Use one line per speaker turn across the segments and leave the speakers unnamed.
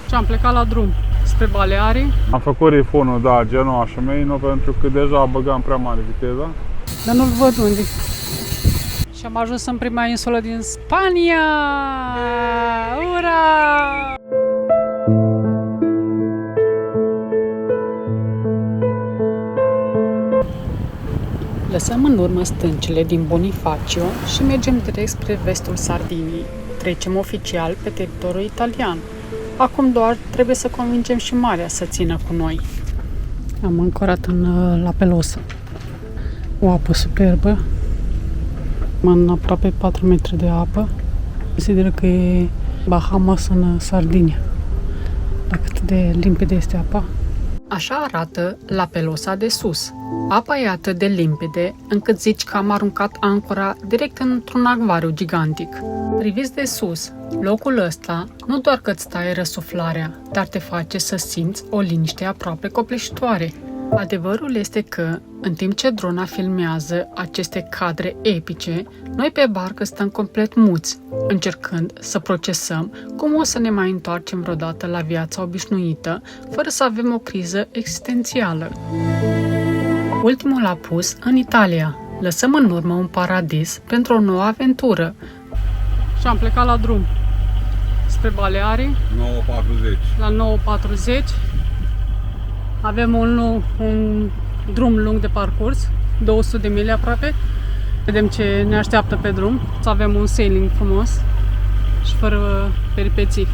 Și am plecat la drum spre Balearii.
Am făcut rifunul, da, Genoa și Meino, pentru că deja băgam prea mare viteza.
Dar nu-l văd unde. Și am ajuns în prima insulă din Spania! Ura! Lăsăm în urmă stâncile din Bonifacio și mergem direct spre vestul Sardiniei. Trecem oficial pe teritoriul italian. Acum doar trebuie să convingem și marea să țină cu noi. Am ancorat în La Pelosa. O apă superbă. În aproape 4 metri de apă. Consider că e Bahamas în Sardinia. Dacă cât de limpede este apa. Așa arată La Pelosa de sus. Apa e atât de limpede încât zici că am aruncat ancora direct într-un acvariu gigantic. Priviți de sus, locul ăsta nu doar că îți taie răsuflarea, dar te face să simți o liniște aproape copleșitoare. Adevărul este că, în timp ce drona filmează aceste cadre epice, noi pe barcă stăm complet muți, încercând să procesăm cum o să ne mai întoarcem vreodată la viața obișnuită, fără să avem o criză existențială. Ultimul apus în Italia. Lăsăm în urmă un paradis pentru o nouă aventură. Și am plecat la drum spre Balearii.
9:40.
La 9:40. Avem un drum lung de parcurs, 200 de mile aproape. Vedem ce ne așteaptă pe drum. Să avem un sailing frumos și fără peripeții.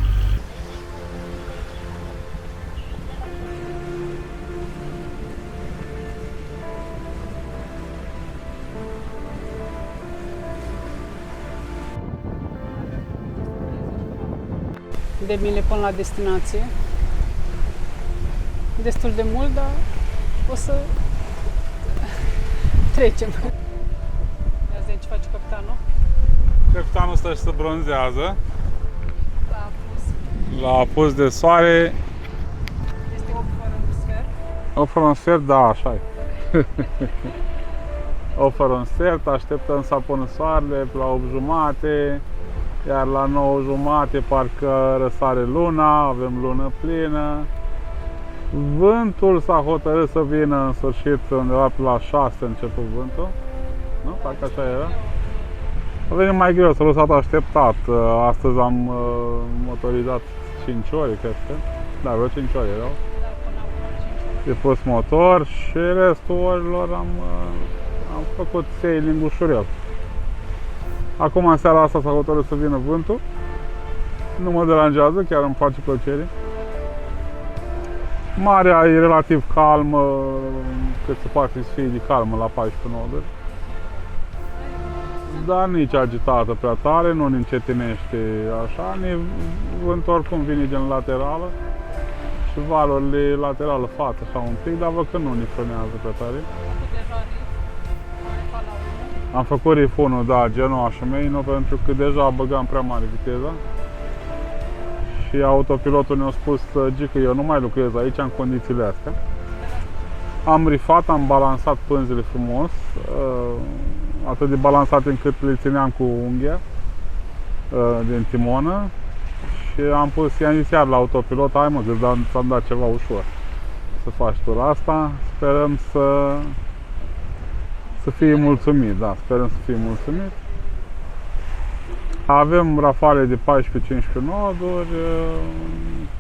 De mile până la destinație. Destul de mult, dar o să trecem. Ia zi ce face capitanul.
Capitanul ăsta și se bronzează.
La apus.
La apus de soare.
Este 8 fără un sfert.
8 fără un sfert, da, așa e. 8 fără un sfert, așteptăm să apună soarele la 8:30. Iar la 9:30 parcă răsare luna, avem lună plină. Vântul s-a hotărât să vină în sfârșit undeva pe la 6 început vântul. Nu? Parcă așa era. A venit mai greu, s-a lăsat așteptat. Astăzi am motorizat 5 ore, cred că. Da, vreo 5 ore erau. De pus motor și restul orilor am făcut sailing ușurel. Acum în seara asta s-a hotărât să vină vântul. Nu mă deranjează, chiar îmi face plăcere. Marea e relativ calmă, cât se poate să fie de calmă la 14 noduri. Dar nici agitată prea tare, nu ne încetinește așa. Vântul oricum vine din laterală și valurile laterală față așa un pic, dar văd că nu ne frânează prea tare. Am făcut rifunul, da, Genoa și Meino, pentru că deja băgam prea mare viteza. Și autopilotul ne-a spus, Gică, eu nu mai lucrez aici în condițiile astea. Am rifat, am balansat pânzele frumos, atât de balansate încât le țineam cu unghia din timonă. Și i-am zis iar la autopilot, hai mă, că ți-am dat ceva ușor să faci tura asta. Sperăm să fie mulțumit, da, sperăm să fie mulțumit. Avem rafale de 14-15 noduri,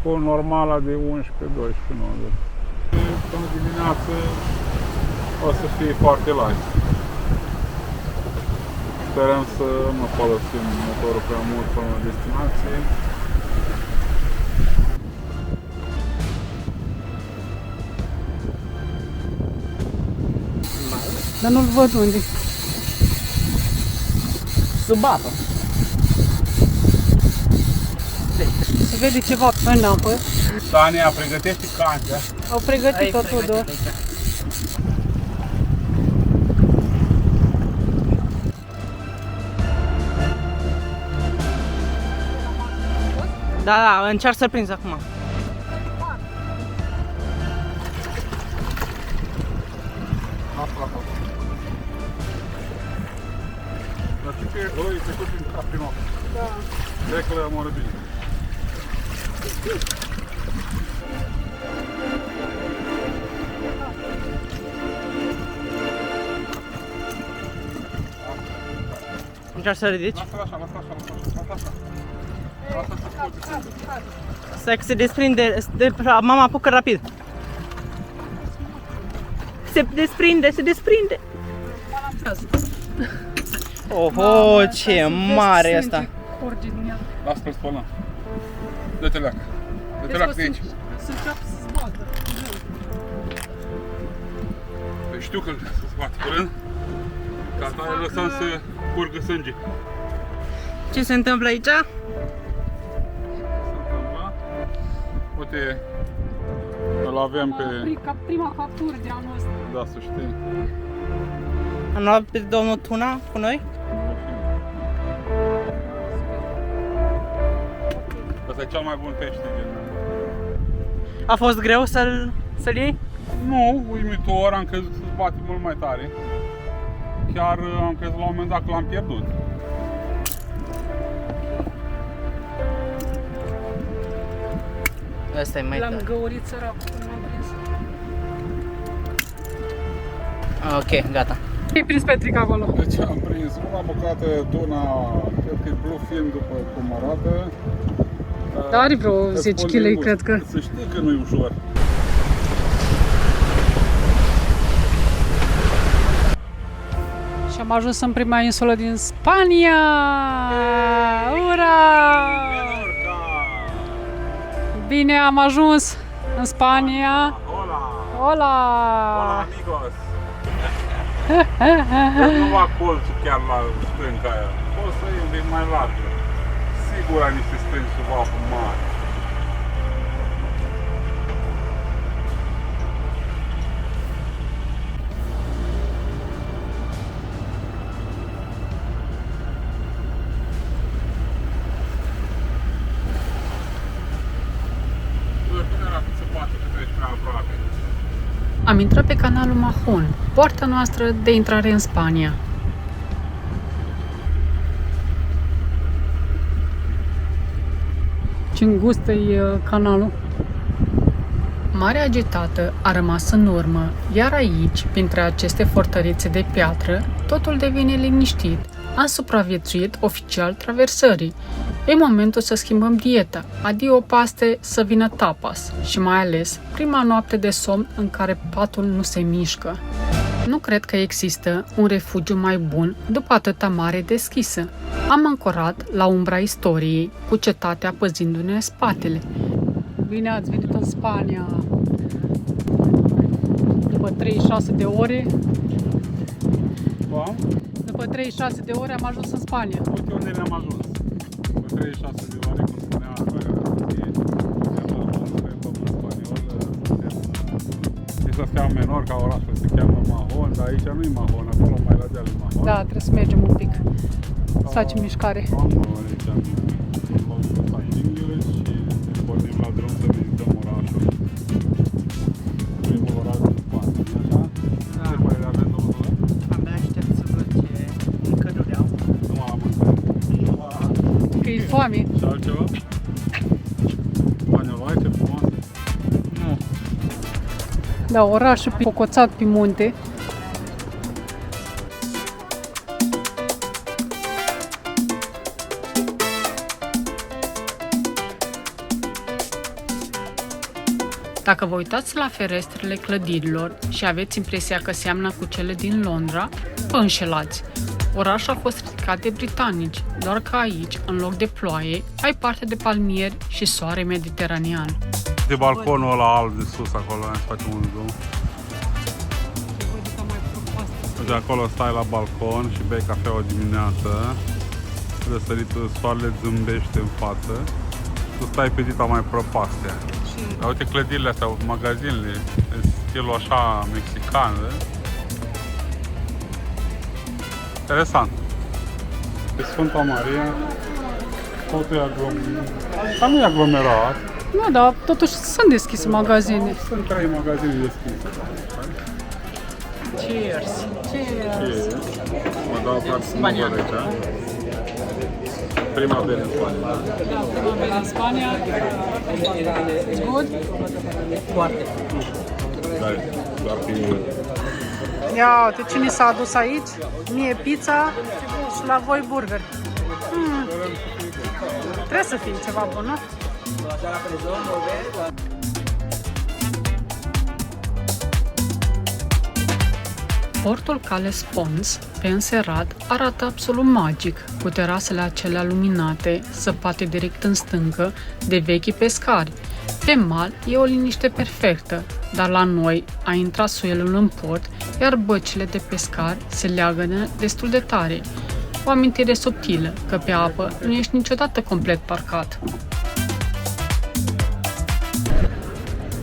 cu normala de 11-12 noduri. Până dimineață o să fie foarte light. Sperăm să nu folosim motorul prea mult până la destinație.
Dar nu-l văd unde.
Sub apă.
Se vede ceva în apă.
Tania, pregătește cantea.
Au pregătit-o Tudor.
Da, da, încerc să-l prinzi acum.
Dar știi că ăla e trecut prin cap prin ochi.
Da.
Cred că le-am oară bine.
Încerci să ridici?
Lasă-l așa, lasă-l așa, lasă-l așa. Lasă-l să scurge sânge.
Stai că se desprinde, mama apucă rapid. Se desprinde, se desprinde. Oho, ce mare e asta.
Lasă-l spălăm. Dă-te leacă. Dă-te leacă de aici.
Să înceapă să zbată.
Păi știu că se scoate curând. Ca atare lăsăm să curgă sânge.
Ce se întâmplă aici?
Se întâmplă. Uite, îl avem pe...
Ca prima factură de anul ăsta.
Da, să știi.
Am luat pe domnul Tuna cu noi?
Ăsta e cel mai bun pește din...
A fost greu să-l iei?
Nu, uimitor, am crezut că se bate mult mai tare. Chiar am crezut la un moment dat că l-am pierdut.
Asta e mai
L-am
tare.
găurit săracul când m-am prins.
Ok, gata.
Ce-ai prins, Petric, acolo?
Deci am prins una bucată tuna, cred că e bluefin după cum arată.
Da, are vreo 10 kg, cred că.
Să știi că nu e ușor.
Și am ajuns în prima insulă din Spania! Ura! Bine, am ajuns în Spania.
Hola!
Hola!
Hola, amigos! Nu va colțul chiar la stânca aia. Poți să iei un pic mai largă. Sigur ai niște stânci sub apă mare.
Am intrat pe canalul Mahon, poarta noastră de intrare în Spania. Ce îngustă-i canalul. Marea agitată a rămas în urmă, iar aici, printre aceste fortărețe de piatră, totul devine liniștit. Am supraviețuit oficial traversării. E momentul să schimbăm dieta, adio paste, să vină tapas și mai ales prima noapte de somn în care patul nu se mișcă. Nu cred că există un refugiu mai bun după atâta mare deschisă. Am ancorat la umbra istoriei, cu cetatea păzindu-ne spatele. Bine ați venit în Spania! După 36 de ore, după 36 de ore am ajuns în Spania.
Uite unde ne-am ajuns. După 36 de ore, cum spunea Asta se cheamă Menorca, orașul se cheamă Mahon, dar aici nu e Mahon, acolo mai la deal e Mahon.
Da, trebuie să mergem un pic. Să facem mișcare.
Am aici în Los Angeles și pornim la drum să vizităm orașul. Primul oraș din Spania, așa?
Da.
Ce părere aveți, domnule?
Abia aștept să văd ce mâncăruri au.
Nu m-am mâncat.
Că e foame.
Și altceva? Spaniolul, ai ce frumos?
Nu.
Da, orașul cocoțat pe munte. Dacă vă uitați la ferestrele clădirilor și aveți impresia că seamănă cu cele din Londra, vă înșelați. Orașul a fost ridicat de britanici, doar că aici, în loc de ploaie, ai parte de palmieri și soare mediteranean.
De balconul ăla alb de sus, acolo, hai să facem un zoom. De acolo stai la balcon și bei cafea o dimineață. Răsăritul, soarele zâmbește în față. Tu stai pe dita mai prăpastea. Dar uite clădirile astea, magazinele, în stilul așa mexican. Interesant. Pe Sfânta Maria, totul e aglomerat. Nu e aglomerat.
Nu, dar totuși sunt deschise magazine.
Sunt 3 magazine deschise.
Cheers.
Și mă dau parfumul aici. Prima bere în Spania.
de la Spania. It's good?
Foarte.
Ia uite cine s-a adus aici. Mie pizza și la voi burger. Trebuie să fie ceva bun, nu? Portul Cales Pons, pe înserat, arată absolut magic, cu terasele acelea luminate, săpate direct în stâncă, de vechi pescari. Pe mal e o liniște perfectă, dar la noi a intrat suelul în port, iar băcile de pescari se leagănă destul de tare. O amintire subtilă că pe apă nu ești niciodată complet parcat.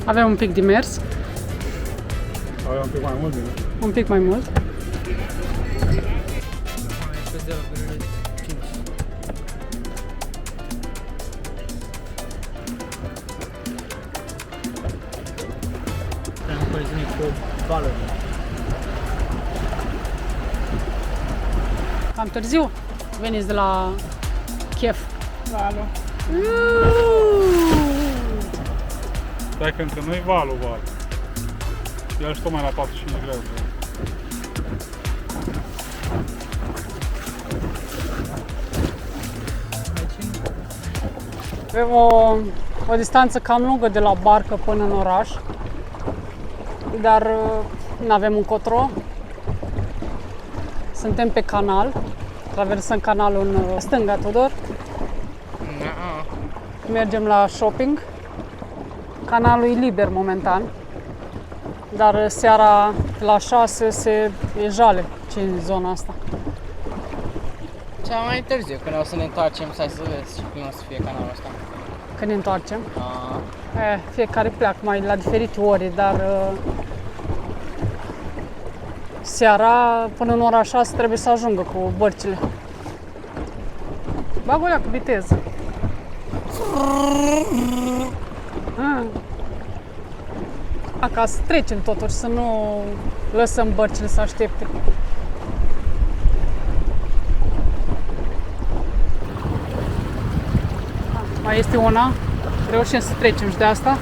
Avem un pic de mers.
Avem un pic mai mult din...
Un pic mai mult. Cam târziu veniți de la chef.
Valul. Stai că încă nu-i valul. El și tocmai la 45 de grade.
Avem o distanță cam lungă de la barcă până în oraș, dar nu avem încotro. Suntem pe canal, traversăm canalul în stânga, Tudor. Mergem la shopping. Canalul e liber momentan, dar seara la 6 e jale ce în zona asta.
Cea mai târziu, când o să ne întoarcem, să vezi și cum o să fie canalul ăsta.
Când ne întoarcem? Fiecare pleacă mai la diferite ore, dar seara până în ora 6 trebuie să ajungă cu bărcile. Bag o leacă viteză. Ca să trecem totuși, să nu lăsăm bărcile să aștepte. Mai este una, reușim să trecem și de asta.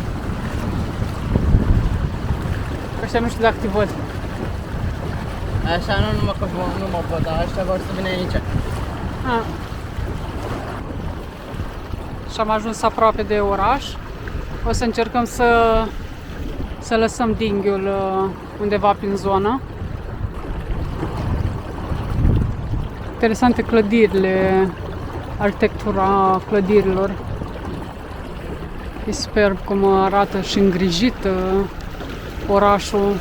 Ăștia nu știu dacă te văd.
Așa nu mă văd, dar ăștia vor să vină aici.
Și am ajuns aproape de oraș. O să încercăm să lăsăm dinghiul undeva prin zonă. Interesante clădirile, arhitectura clădirilor. E superb cum arată și îngrijit orașul.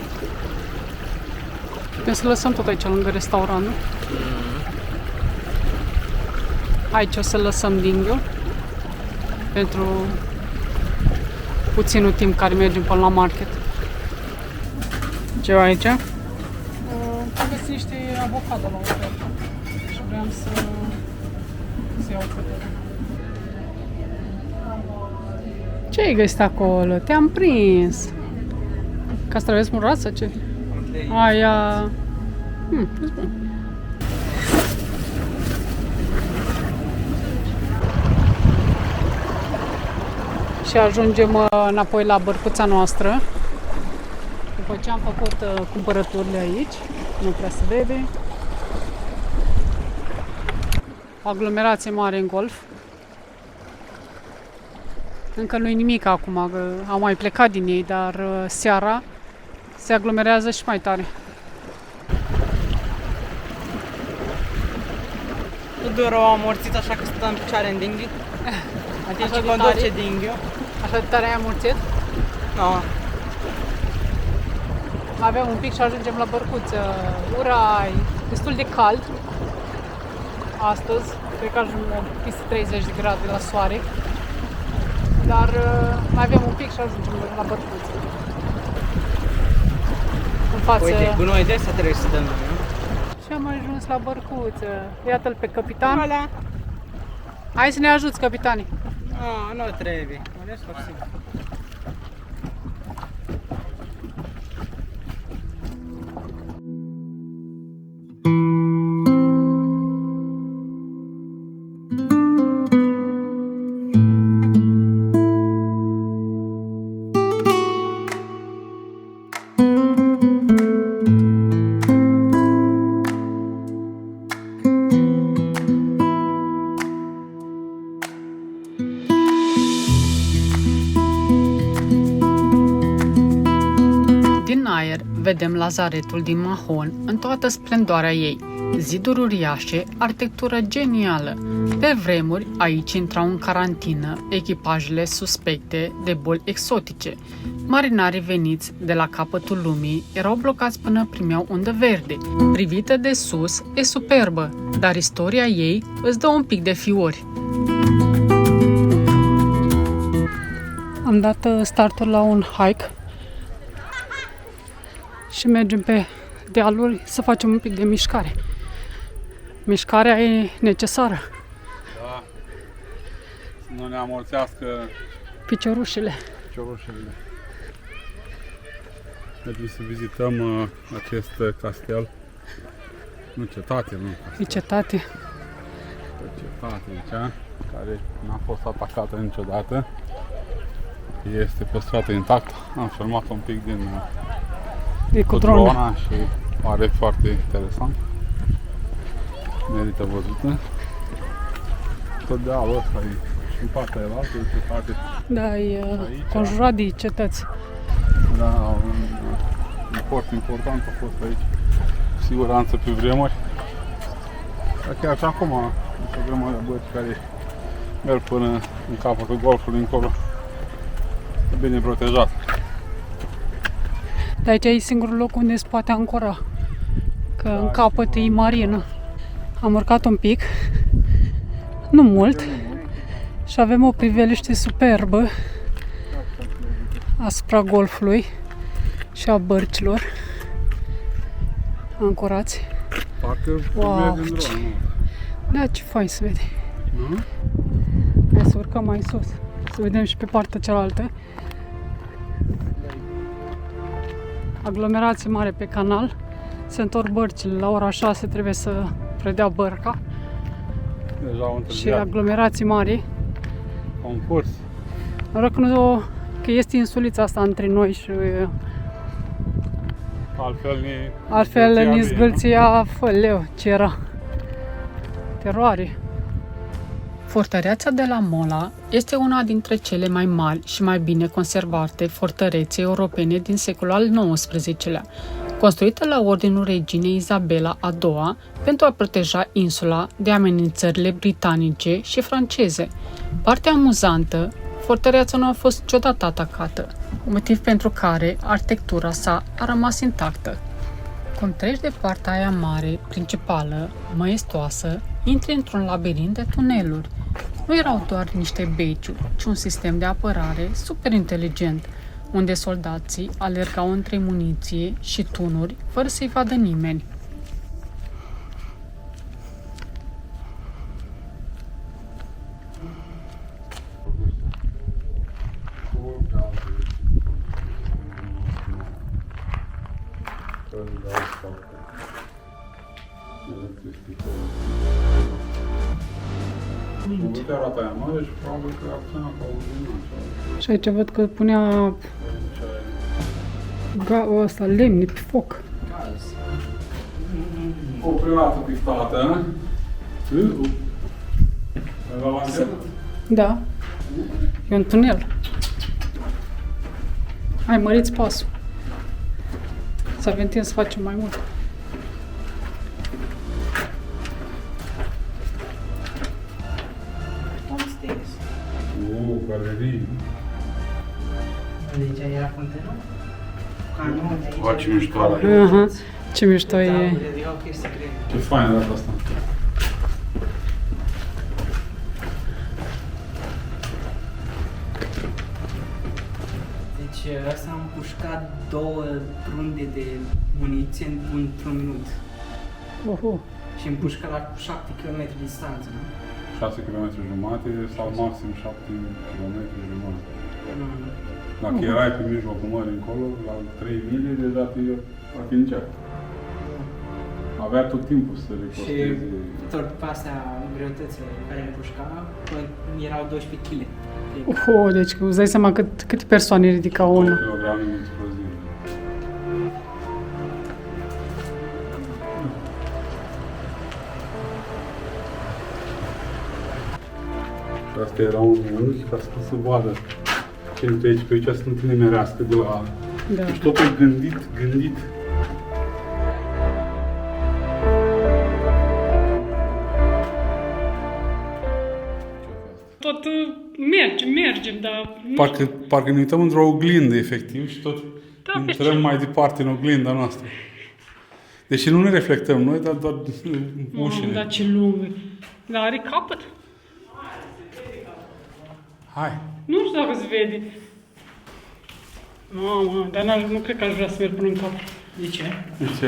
Putem să lăsăm tot aici lângă restaurant, nu? Aici o să lăsăm dinghiul pentru puținul timp care mergem până la market.
Ce aici?
Am găsit niște avocado la ofertă și vreau să iau câteva. Ce ai găsit acolo? Te-am prins! Castraveți murați sau ce? Aia... e bun. Și ajungem înapoi la bărcuța noastră. După ce am făcut cumpărăturile aici, nu prea se vede. O aglomerație mare în golf. Încă nu-i nimic acum, că au mai plecat din ei, dar seara se aglomerează și mai tare.
Tudor a amorțit așa că stă în picioare în dinghi. Adică conduce dinghiul.
Așa de tare ai amorțit?
Nu.
Mai avem un pic și ajungem la bărcuță. Urai! Destul de cald astăzi. Cred că ajungem peste 30 de grade la soare. Dar mai avem un pic și ajungem la bărcuță. În față...
Uite, cu noi de asta trebuie să dăm, nu?
Și am ajuns la bărcuță. Iată-l pe capitan.
Ăla.
Hai să ne ajuți, capitanii.
Nu trebuie. Mă las singur.
vedem Lazaretul din Mahon în toată splendoarea ei. Ziduri uriașe, arhitectură genială. Pe vremuri, aici intrau în carantină echipajele suspecte de boli exotice. Marinarii veniți de la capătul lumii erau blocați până primeau undă verde. Privită de sus, e superbă, dar istoria ei îți dă un pic de fiori. Am dat startul la un hike și mergem pe dealuri să facem un pic de mișcare. Mișcarea e necesară.
Da. Să nu ne amorțească
Piciorușele.
ciorușele. Mergem să vizităm acest castel. Nu cetate, nu.
E cetate.
Cetate aici, care n-a fost atacată niciodată. Este păstrată intactă. Am filmat un pic din
E cu
cu
drona.
drona și pare foarte interesant. Merită văzută. Tot dealul ăsta e și în partea elaltă, e cetate.
Da, e
Aici.
conjurat de cetăți.
Da, un port important a fost aici. Cu siguranță pe vremuri. Dar chiar și acum, este o grămadă de băți care merg până în capătul golfului încolo. E bine protejat.
Dar aici e singurul loc unde se poate ancora. Că în capăt e marină. Am urcat un pic, nu mult, și avem o priveliște superbă asupra golfului și a bărcilor ancorați.
Parcă
Wow,
merg în
ce-
dron, nu?
Da, ce fain se vede.
Nu?
Hai să urcăm mai sus, să vedem și pe partea cealaltă. Aglomerație mare pe canal. Se întorc bărcile, la ora 6 trebuie să predea bărca.
Deja au
Și
întârziat.
aglomerații mari.
Concurs.
Noroc că este insulița asta între noi și
Altfel
ne zgâlția făleu, ce era. Teroare. Fortăreața de la Mola este una dintre cele mai mari și mai bine conservate fortărețe europene din secolul al XIX-lea, construită la ordinul reginei Isabela a II pentru a proteja insula de amenințările britanice și franceze. Partea amuzantă, fortăreața nu a fost niciodată atacată, motiv pentru care arhitectura sa a rămas intactă. Cum treci de partea aia mare, principală, maestoasă, intri într-un labirint de tuneluri. Nu erau doar niște beciuri, ci un sistem de apărare super inteligent, unde soldații alergau între muniție și tunuri fără să-i vadă nimeni.
Putea arata aia mare și probabil că acționa ca un din
Și aici văd că punea ăsta, lemne pe foc.
O privată pictată.
Da, e un tunel. Hai, măriți pasul. Să avem să facem mai mult.
Upstairs.
Galerii.
Deci era fontena? Canoul de aici.
Bă, ce mișto ăla.
Aha, ce mișto e.
Era o chestie grea.
Ce fain arată asta.
Deci ăsta am pușcat 2 runde de muniție într-un minut.
Oho.
Și împușcat la 7 km distanță, nu?
6 km jumate sau maxim 7 km jumate. Dacă erai pe mijlocul mării încolo, la 3 mile, deja te atingea. Avea tot timpul să
Și
riposteze.
tot după astea greutățile care îmi pușca, erau 12 kg.
Oho, deci îți dai seama câte persoane ridicau
2
unul.
kg exploziv. Asta era un unghi ca să se vadă ce pe aici să nu te nimerească de la...
Da.
Deci totul e gândit
mergem, dar...
Parcă ne uităm într-o oglindă, efectiv, și tot
Da,
intrăm mai departe în oglinda noastră. Deși nu ne reflectăm noi, dar doar ușile.
Da, ce lungă. Dar are capăt?
Hai.
Nu știu dacă se vede. Mamă, dar nu cred că aș vrea să merg până în capăt.
De ce?
De ce?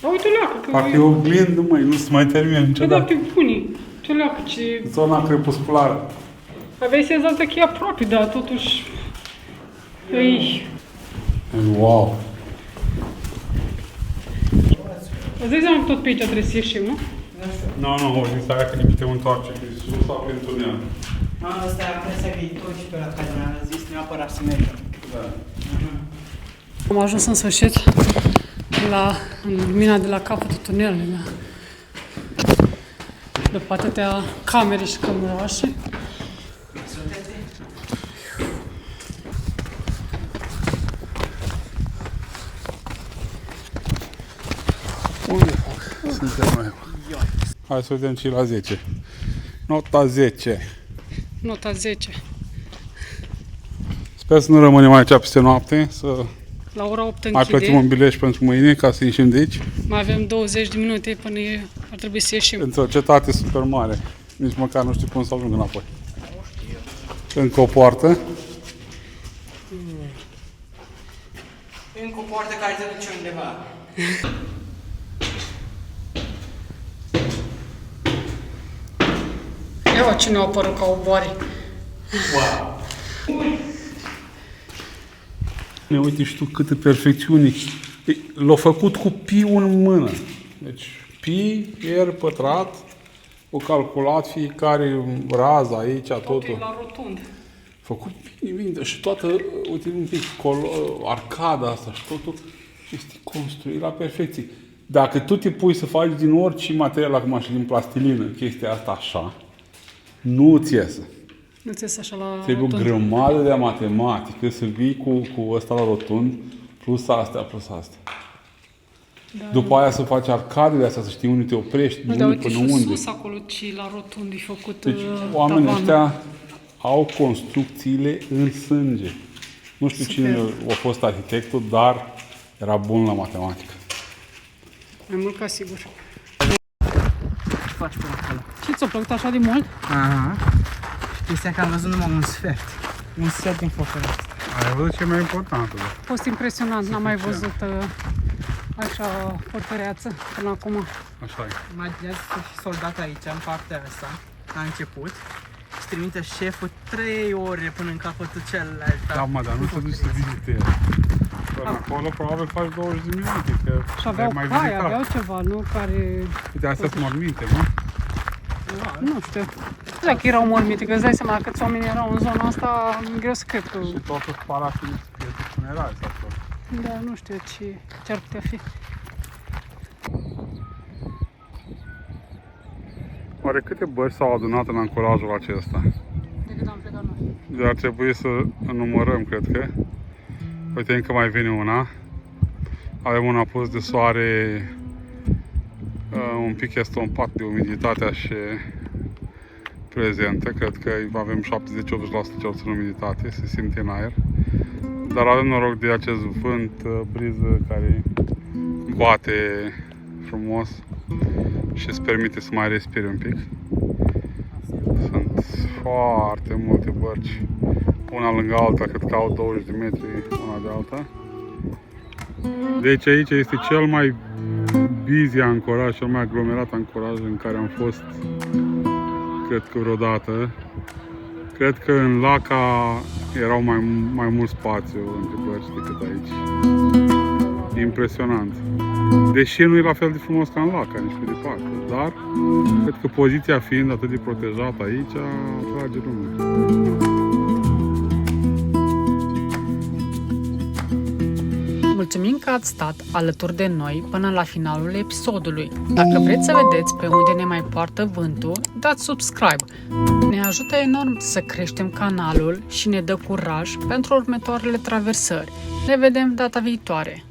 Dar uite leacă, că...
Parcă e o oglindă, măi, nu se mai termină
Păi da,
niciodată.
te pune. Uite leacă, ce...
Zona crepusculară.
Aveai senzația că e aproape, dar totuși... Ei...
Wow.
Îți dai seama că tot pe aici trebuie să ieșim, nu?
Nu, o zis aia că ne putem întoarce pe sus sau prin tunel.
Asta e impresia viitor și pe la care ne-a zis neapărat să mergem.
Da.
Am ajuns în sfârșit în lumina de la capătul tunelului. Da. După atâtea camere și cămurașe.
Unde suntem noi? Hai să vedem ce la 10. Nota 10.
Nota 10.
Sper să nu rămânem aici peste noapte, să
La ora 8
mai plătim
închide.
un bilet pentru mâine ca să ieșim de aici.
Mai avem 20 de minute până ar trebui să ieșim.
Într-o cetate super mare. Nici măcar nu știu cum să ajung înapoi. Încă o poartă.
Încă o poartă care te duce undeva.
Ia cine a apărut ca o boare.
Wow!
Uite și tu câtă perfecțiune. L-a făcut cu pi-ul în mână. Deci pi, R pătrat, o calculat fiecare rază aici, totul.
la rotund.
Făcut bine, și toată, uite un pic, arcada asta și totul este construit la perfecție. Dacă tu te pui să faci din orice material, acum și din plastilină, chestia asta așa, nu ți iese.
Nu ți iese așa la
Trebuie o
rotund.
grămadă de matematică să vii cu ăsta la rotund, plus astea.
Da.
După aia să faci arcadele astea, să știi unde te oprești,
Nu,
de
dar
unde
uite
până
și
unde.
sus acolo, ci la rotund e făcut
Deci oamenii
tavanul.
ăștia au construcțiile în sânge. Nu știu
Super.
cine a fost arhitectul, dar era bun la matematică.
Mai mult ca sigur.
Ce faci pe acolo?
Ce ți-a plăcut așa de mult?
Aha. Chestia că am văzut numai un sfert. Un sfert din focul ăsta.
Ai văzut ce mai important?
A fost impresionant, n-am mai văzut așa fortăreață până acum.
Așa e.
Imaginează să fii soldat aici, în partea asta, la început, și trimite șeful 3 ore până în capătul celălalt.
Da, mă, dar nu te duci să vizitezi. Până acolo probabil faci 20 de minute, că
Și aveau
ai mai
cai,
vizitat.
aveau ceva, nu? Care...
Uite, astea sunt morminte, nu?
Nu știu. Nu știu dacă erau mormite, că îți dai seama câți oameni erau în zona asta, e greu să cred că...
Și totul parașul funerari sau tot.
Da, nu știu ce ar putea fi.
Oare câte bărci s-au adunat în ancorajul acesta?
De cât am plecat noi.
De ar trebui să numărăm, cred că. Uite, încă mai vine una. Avem un apus de soare, un pic estompat de umiditatea și prezentă. Cred că avem 70-80% cel puțin umiditate, se simte în aer. Dar avem noroc de acest vânt, briză care bate frumos și îți permite să mai respiri un pic. Sunt foarte multe bărci, una lângă alta, cred că au 20 de metri una de alta. Deci aici este cel mai busy ancoraj, cel mai aglomerat ancoraj în care am fost, cred că vreodată. Cred că în Laca erau mai mult spațiu între bărci decât aici. Impresionant. Deși nu e la fel de frumos ca în Laca, nici pe departe. Dar, cred că poziția fiind atât de protejată aici, atrage lumea.
Mulțumim că ați stat alături de noi până la finalul episodului. Dacă vreți să vedeți pe unde ne mai poartă vântul, dați subscribe. Ne ajută enorm să creștem canalul și ne dă curaj pentru următoarele traversări. Ne vedem data viitoare!